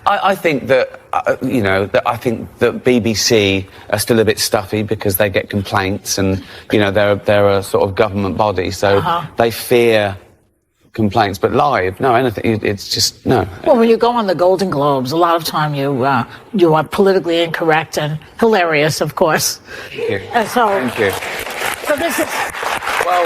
I think that, I think that BBC are still a bit stuffy because they get complaints and, they're a sort of government body, so they fear complaints. But live, no, anything, it's just, no. Well, when you go on the Golden Globes, a lot of time you are politically incorrect and hilarious, of course. Thank you. Thank you. So this is... Well,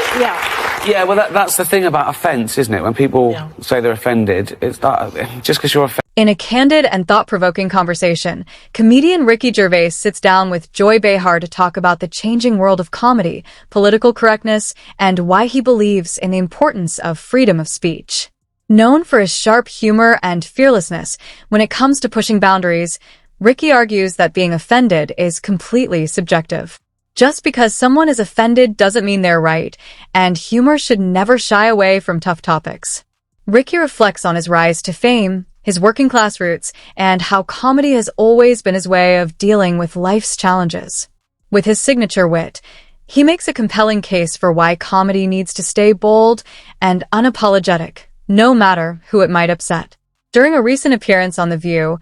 yeah, well, that's the thing about offence, isn't it? When people say they're offended, it's that just because you're offended. In a candid and thought-provoking conversation, comedian Ricky Gervais sits down with Joy Behar to talk about the changing world of comedy, political correctness, and why he believes in the importance of freedom of speech. Known for his sharp humor and fearlessness when it comes to pushing boundaries, Ricky argues that being offended is completely subjective. Just because someone is offended doesn't mean they're right, and humor should never shy away from tough topics. Ricky reflects on his rise to fame, his working-class roots, and how comedy has always been his way of dealing with life's challenges. With his signature wit, he makes a compelling case for why comedy needs to stay bold and unapologetic, no matter who it might upset. During a recent appearance on The View,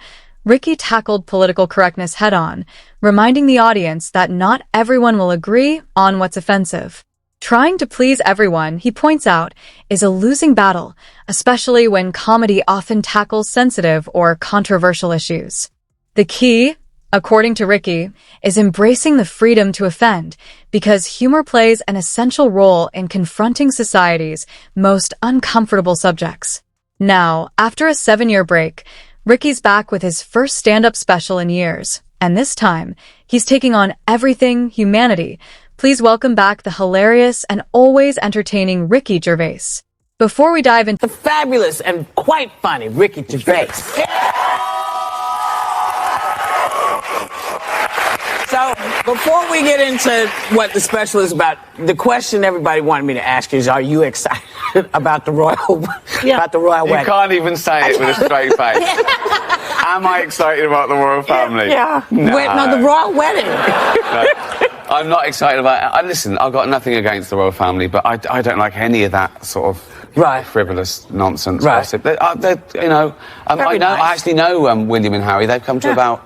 Ricky tackled political correctness head-on, reminding the audience that not everyone will agree on what's offensive. Trying to please everyone, he points out, is a losing battle, especially when comedy often tackles sensitive or controversial issues. The key, according to Ricky, is embracing the freedom to offend, because humor plays an essential role in confronting society's most uncomfortable subjects. Now, after a 7-year break, Ricky's back with his first stand-up special in years, and this time, he's taking on everything humanity. Please welcome back the hilarious and always entertaining Ricky Gervais. Before we dive into the fabulous and quite funny Ricky Gervais. So, before we get into what the special is about, the question everybody wanted me to ask you is, are you excited about the royal wedding? You can't even say it with a straight face. Am I excited about the royal family? Yeah. No. The royal wedding. No. I'm not excited about it. Listen, I've got nothing against the royal family, but I don't like any of that sort of frivolous nonsense gossip. I actually know William and Harry. They've come to about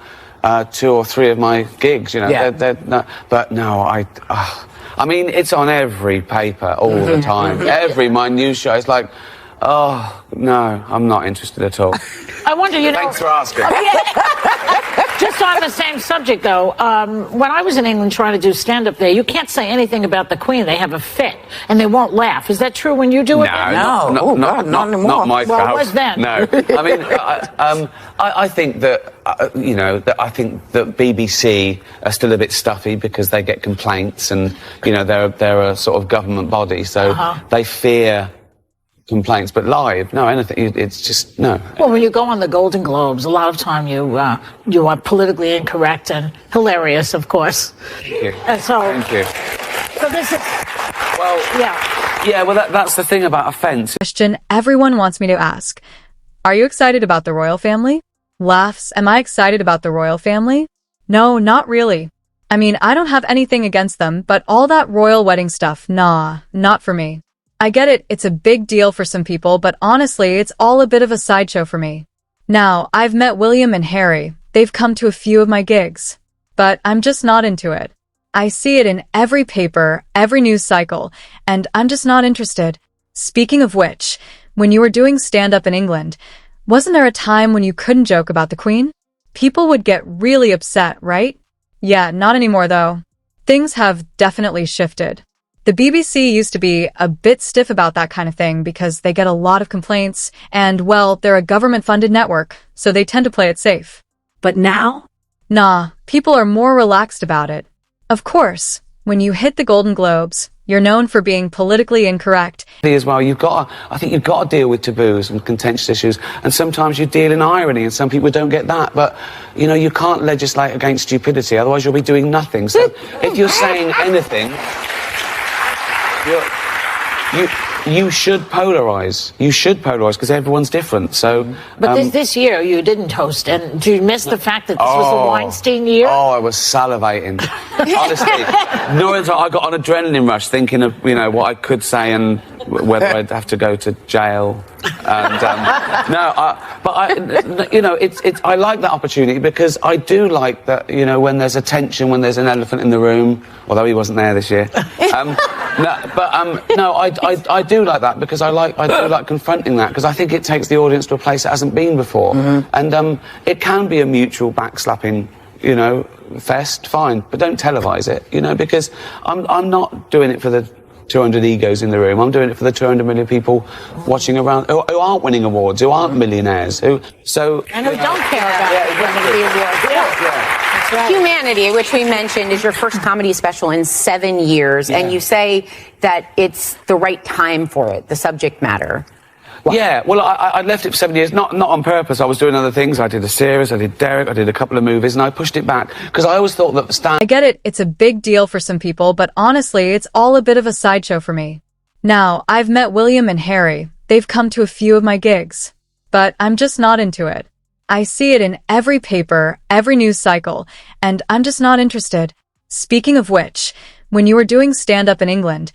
2 or 3 of my gigs. But no, I mean, it's on every paper all the time. My news show. It's like, oh no, I'm not interested at all. I wonder, Thanks for asking. Just on the same subject, though, when I was in England trying to do stand-up there, you can't say anything about the Queen. They have a fit, and they won't laugh. Is that true when you do it? No, not anymore. Not my crowd. Well, it was then. No, I mean, I think that I think that BBC are still a bit stuffy because they get complaints, and they're a sort of government body, so they fear complaints. But live, no, anything, it's just, no. Well, when you go on the Golden Globes, a lot of time you are politically incorrect and hilarious, of course. Thank you. Thank you. So this is... Well, yeah, well, that's the thing about offence. Question everyone wants me to ask. Are you excited about the royal family? Laughs, am I excited about the royal family? No, not really. I mean, I don't have anything against them, but all that royal wedding stuff, nah, not for me. I get it, it's a big deal for some people, but honestly, it's all a bit of a sideshow for me. Now, I've met William and Harry. They've come to a few of my gigs. But I'm just not into it. I see it in every paper, every news cycle, and I'm just not interested. Speaking of which, when you were doing stand-up in England, wasn't there a time when you couldn't joke about the Queen? People would get really upset, right? Yeah, not anymore though. Things have definitely shifted. The BBC used to be a bit stiff about that kind of thing because they get a lot of complaints and, well, they're a government-funded network, so they tend to play it safe. But now? Nah, people are more relaxed about it. Of course, when you hit the Golden Globes, you're known for being politically incorrect. As well, I think you've got to deal with taboos and contentious issues, and sometimes you deal in irony, and some people don't get that. But, you can't legislate against stupidity, otherwise you'll be doing nothing. So if you're saying anything... You should polarise. You should polarise because everyone's different. So, but this year you didn't host, and do you miss the fact that this was the Weinstein year? Oh, I was salivating. Honestly, I got an adrenaline rush thinking of what I could say and whether I'd have to go to jail. And I like that opportunity because I do like that. You know, when there's a tension, when there's an elephant in the room. Although he wasn't there this year. I do like that because I do like confronting that because I think it takes the audience to a place it hasn't been before, and it can be a mutual backslapping, you know, fest. Fine, but don't televise it, you know, because I'm not doing it for the 200 egos in the room. I'm doing it for the 200 million people watching around who aren't winning awards, who aren't millionaires, and who don't care about winning the awards. Right. Humanity, which we mentioned, is your first comedy special in 7 years, and you say that it's the right time for it, the subject matter. Wow. Yeah, well, I left it for 7 years, not on purpose. I was doing other things. I did a series, I did Derek, I did a couple of movies, and I pushed it back because I always thought that I get it, it's a big deal for some people, but honestly, it's all a bit of a sideshow for me. Now, I've met William and Harry. They've come to a few of my gigs, but I'm just not into it. I see it in every paper, every news cycle, and I'm just not interested. Speaking of which, when you were doing stand-up in England,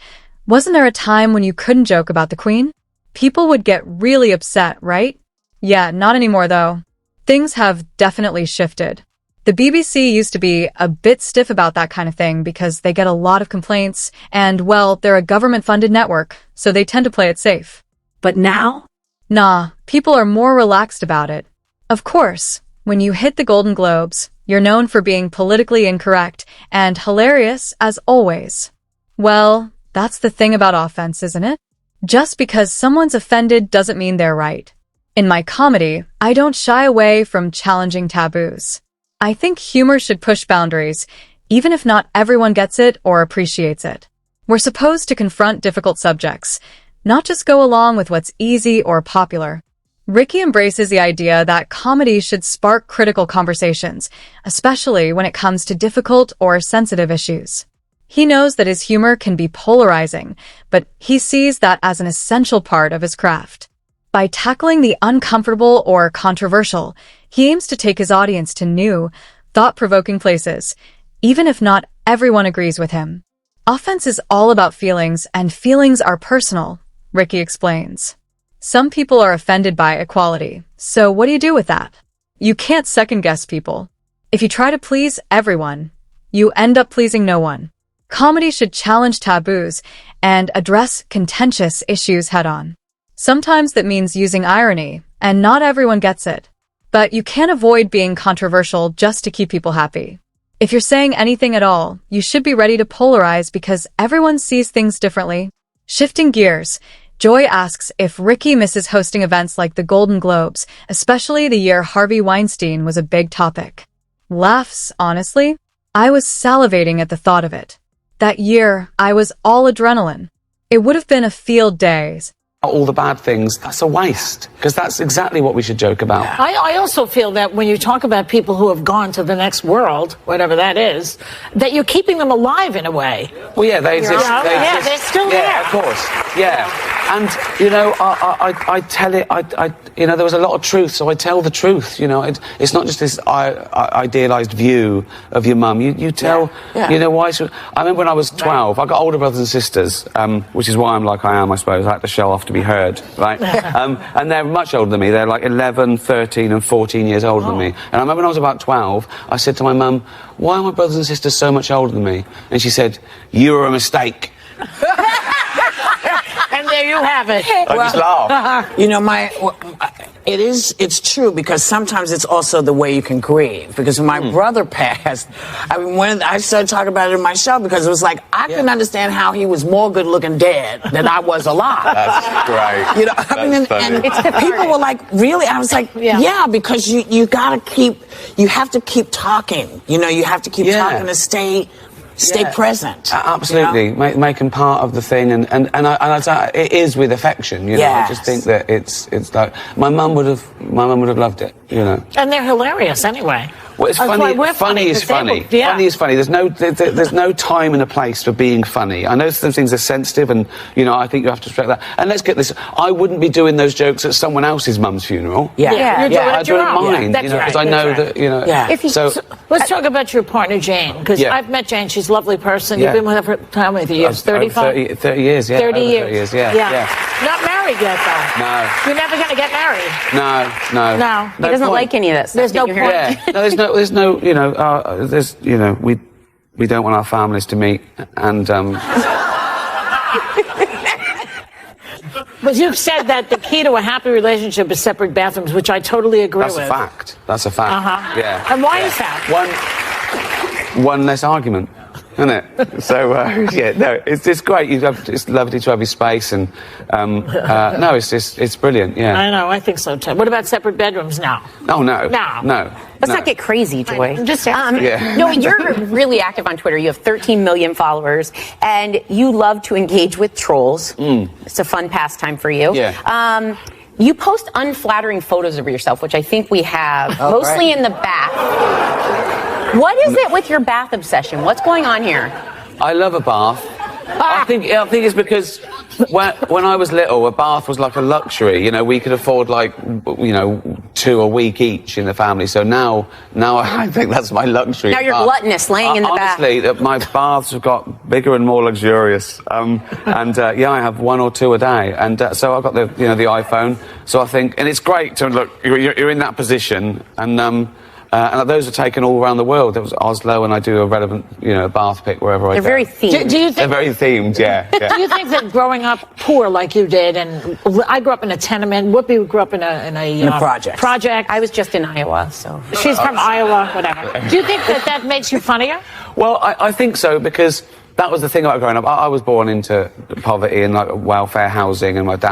wasn't there a time when you couldn't joke about the Queen? People would get really upset, right? Yeah, not anymore though. Things have definitely shifted. The BBC used to be a bit stiff about that kind of thing because they get a lot of complaints, and, well, they're a government-funded network, so they tend to play it safe. But now? Nah, people are more relaxed about it. Of course, when you hit the Golden Globes, you're known for being politically incorrect and hilarious as always. Well, that's the thing about offense, isn't it? Just because someone's offended doesn't mean they're right. In my comedy, I don't shy away from challenging taboos. I think humor should push boundaries, even if not everyone gets it or appreciates it. We're supposed to confront difficult subjects, not just go along with what's easy or popular. Ricky embraces the idea that comedy should spark critical conversations, especially when it comes to difficult or sensitive issues. He knows that his humor can be polarizing, but he sees that as an essential part of his craft. By tackling the uncomfortable or controversial, he aims to take his audience to new, thought-provoking places, even if not everyone agrees with him. Offense is all about feelings, and feelings are personal, Ricky explains. Some people are offended by equality, so what do you do with that? You can't second-guess people. If you try to please everyone, you end up pleasing no one. Comedy should challenge taboos and address contentious issues head-on. Sometimes that means using irony, and not everyone gets it. But you can't avoid being controversial just to keep people happy. If you're saying anything at all, you should be ready to polarize because everyone sees things differently. Shifting gears, Joy asks if Ricky misses hosting events like the Golden Globes, especially the year Harvey Weinstein was a big topic. Laughs, honestly. I was salivating at the thought of it. That year, I was all adrenaline. It would have been a field day. all the bad things, that's a waste, because that's exactly what we should joke about. I also feel that when you talk about people who have gone to the next world, whatever that is, that you're keeping them alive in a way. Well, yeah, they exist. Yeah, they're still there. Yeah, of course. Yeah. And, you know, I tell it, you know, there was a lot of truth, so I tell the truth, you know. It's not just this idealised view of your mum. You tell, you know, why... I remember when I was 12, I got older brothers and sisters, which is why I'm like I am, I suppose. I had to show off to be heard, right? And they're much older than me. They're like 11, 13 and 14 years older than me. And I remember when I was about 12, I said to my mum, why are my brothers and sisters so much older than me? And she said, you were a mistake. And there you have it. I just laughed. You know, it's true, because sometimes it's also the way you can grieve. Because when my brother passed, I mean, when I started talking about it in my show, because it was like, I couldn't understand how he was more good looking dead than I was alive. That's great. You know, I mean, and people were like, really? I was like, yeah, because you gotta keep, you have to keep talking. You know, you have to keep talking to stay present. Absolutely, you know? Make them part of the thing, and it is with affection. You know, I just think that it's like my mum would have loved it. You know, and they're hilarious anyway. Well, it's That's why funny. we're Funny is funny. disabled. Yeah. Funny is funny. There's no time and a place for being funny. I know some things are sensitive, and I think you have to respect that. And let's get this: I wouldn't be doing those jokes at someone else's mum's funeral. Yeah. Yeah. I don't mind, because I know that Yeah. So let's talk about your partner Jane, because I've met Jane. She's a lovely person. Yeah. You've been with her for how many years? 35? 30 years. Yeah. 30 over years. 30 years. Yeah. Not married yet, though. No. You're never going to get married. No. No. He doesn't like any of that stuff. There's no Did you hear point. that? Yeah. No, there's no, we don't want our families to meet, and But you've said that the key to a happy relationship is separate bathrooms, which I totally agree that's with. a fact. That's a fact. Uh-huh. Yeah. And why is that? One less argument, isn't it? So it's great. It's lovely to have your space, and no, it's brilliant. Yeah. I know. I think so too. What about separate bedrooms now? Oh no. No. Let's not get crazy, Joy. I'm just asking. No, you're really active on Twitter. You have 13 million followers, and you love to engage with trolls. It's a fun pastime for you. Yeah. You post unflattering photos of yourself, which I think we have, mostly in the bath. What is it with your bath obsession? What's going on here? I love a bath. I think it's because when I was little, a bath was like a luxury. We could afford 2 a week each in the family. So now I think that's my luxury. Now you're gluttonous, laying in the bath. Honestly, my baths have got bigger and more luxurious. I have 1 or 2 a day, and so I've got the iPhone. So I think, and it's great to look. You're in that position, and those are taken all around the world. There was Oslo, and I do a relevant, bath pic wherever I go. They're very themed. Do you think They're very themed, yeah. Do you think that growing up poor like you did, and I grew up in a tenement, Whoopi grew up in a project. I was just in Iowa, so. She's from Iowa, whatever. Do you think that makes you funnier? Well, I think so, because that was the thing about growing up. I was born into poverty and welfare housing, and my dad